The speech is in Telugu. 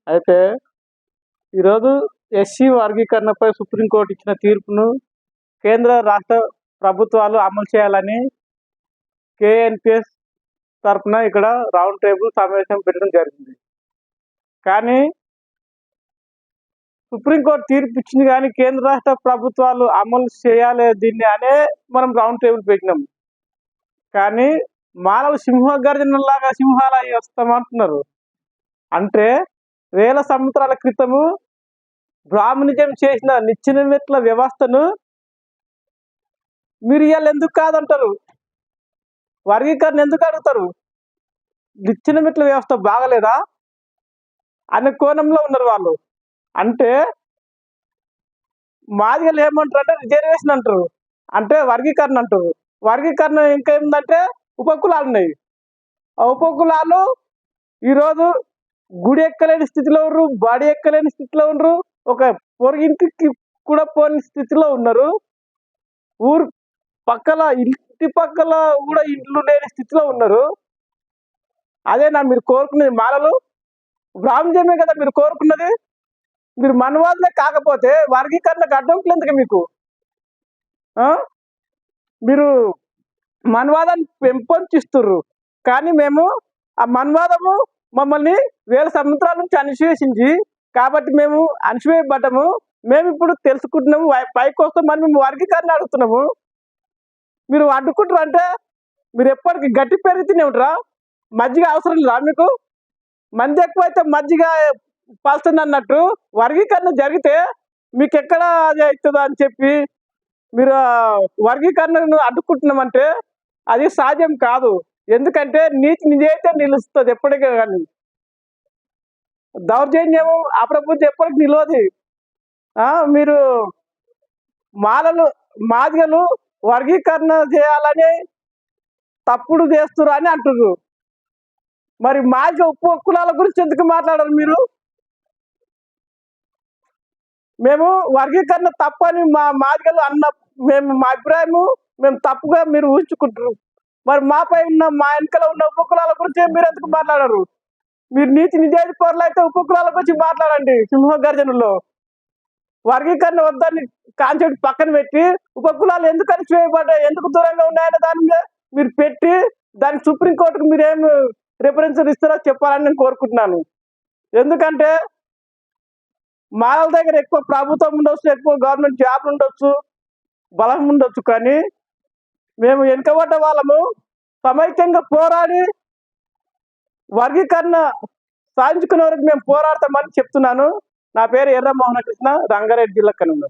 అయితే ఈరోజు ఎస్సీ వర్గీకరణపై సుప్రీంకోర్టు ఇచ్చిన తీర్పును కేంద్ర రాష్ట్ర ప్రభుత్వాలు అమలు చేయాలని కేఎన్పిఎస్ తరఫున ఇక్కడ రౌండ్ టేబుల్ సమావేశం పెట్టడం జరిగింది. కానీ సుప్రీంకోర్టు తీర్పు ఇచ్చింది కానీ కేంద్ర రాష్ట్ర ప్రభుత్వాలు అమలు చేయాలి దీన్ని అనే మనం రౌండ్ టేబుల్ పెట్టినాం. కానీ మానవ సింహగర్జనలాగా సింహాలు వస్తామంటున్నారు. అంటే వేల సంవత్సరాల క్రితము బ్రాహ్మణిజం చేసిన నిచ్చెన మెట్ల వ్యవస్థను మీరు ఇవాళ ఎందుకు కాదంటారు? వర్గీకరణ ఎందుకు అడుగుతారు? నిచ్చెన మెట్ల వ్యవస్థ బాగలేదా అనే కోణంలో ఉన్నారు వాళ్ళు. అంటే మాదిగలు ఏమంటారు అంటే రిజర్వేషన్ అంటారు, అంటే వర్గీకరణ అంటారు. వర్గీకరణ ఇంకా ఏంటంటే ఉపకులాలు ఉన్నాయి. ఆ ఉపకులాలు ఈరోజు గుడి ఎక్కలేని స్థితిలో ఉన్నారు, బాడీ ఎక్కలేని స్థితిలో ఉన్నారు, ఒక పొరుగింటికి కూడా పోని స్థితిలో ఉన్నారు, ఊరు పక్కల ఇంటి పక్కల కూడా ఇండ్లు లేని స్థితిలో ఉన్నారు. అదేనా మీరు కోరుకునేది? మాలలు బ్రాహ్మణ్యమే కదా మీరు కోరుకున్నది. మీరు మనవాదులే కాకపోతే వర్గీకరణకు అడ్డంకులు ఎందుకు మీకు? మీరు మనవాదాన్ని పెంపొందిస్తున్నారు, కానీ మేము ఆ మనవాదము మమ్మల్ని వేల సంవత్సరాల నుంచి అణిచివేసింది కాబట్టి మేము అణిచివేయబడ్డము. మేము ఇప్పుడు తెలుసుకుంటున్నాము, పైకి వస్తాం మరి మేము వర్గీకరణ అడుగుతున్నాము. మీరు అడ్డుకుంటారు అంటే మీరు ఎప్పటికీ గట్టి పెరిగితేనే ఉంటారా? మజ్జిగ అవసరం లేదా మీకు? మంది ఎక్కువైతే మజ్జిగ పలుస్తుంది అన్నట్టు వర్గీకరణ జరిగితే మీకు ఎక్కడ అది అవుతుందో అని చెప్పి మీరు వర్గీకరణను అడ్డుకుంటున్నామంటే అది సాధ్యం కాదు. ఎందుకంటే నీతి నిజైతే నిలుస్తుంది ఎప్పటికే, కానీ దౌర్జన్యము అప్రబుద్ధి ఎప్పటికి నిలవదు. మీరు మాదిగలు వర్గీకరణ చేయాలని తప్పుడు చేస్తున్నారు అని అంటున్నారు. మరి మాదిగ ఉప కులాల గురించి ఎందుకు మాట్లాడారు మీరు? మేము వర్గీకరణ తప్పని మాదిగలు అన్న మా అభిప్రాయము మేము తప్పుగా మీరు ఊహించుకుంటారు. మరి మాపై ఉన్న మా వెనకలో ఉన్న ఉపకులాల గురించి మీరు ఎందుకు మాట్లాడరు? మీరు నీతి నిజాయితీ పరులు అయితే ఉపకులాల గురించి మాట్లాడండి. సింహగర్జనలో వర్గీకరణ వద్దని కాన్సెప్ట్ పక్కన పెట్టి ఉపకులాలు ఎందుకు అణిచివేయబడ్డాయి, ఎందుకు దూరంగా ఉన్నాయనే దాని మీద మీరు పెట్టి దానికి సుప్రీంకోర్టుకు మీరేం రిఫరెన్స్ ఇస్తారో చెప్పాలని నేను కోరుకుంటున్నాను. ఎందుకంటే మానవుల దగ్గర ఎక్కువ ప్రభుత్వం ఉండొచ్చు, ఎక్కువ గవర్నమెంట్ జాబ్లు ఉండొచ్చు, బలం ఉండొచ్చు, కానీ మేము వెనుకబడ్డ వాళ్ళము సమైక్యంగా పోరాడి వర్గీకరణ సాధించుకునే వరకు మేము పోరాడతామని చెప్తున్నాను. నా పేరు ఎర్ర మోహన కృష్ణ, రంగారెడ్డి జిల్లా కనుమ.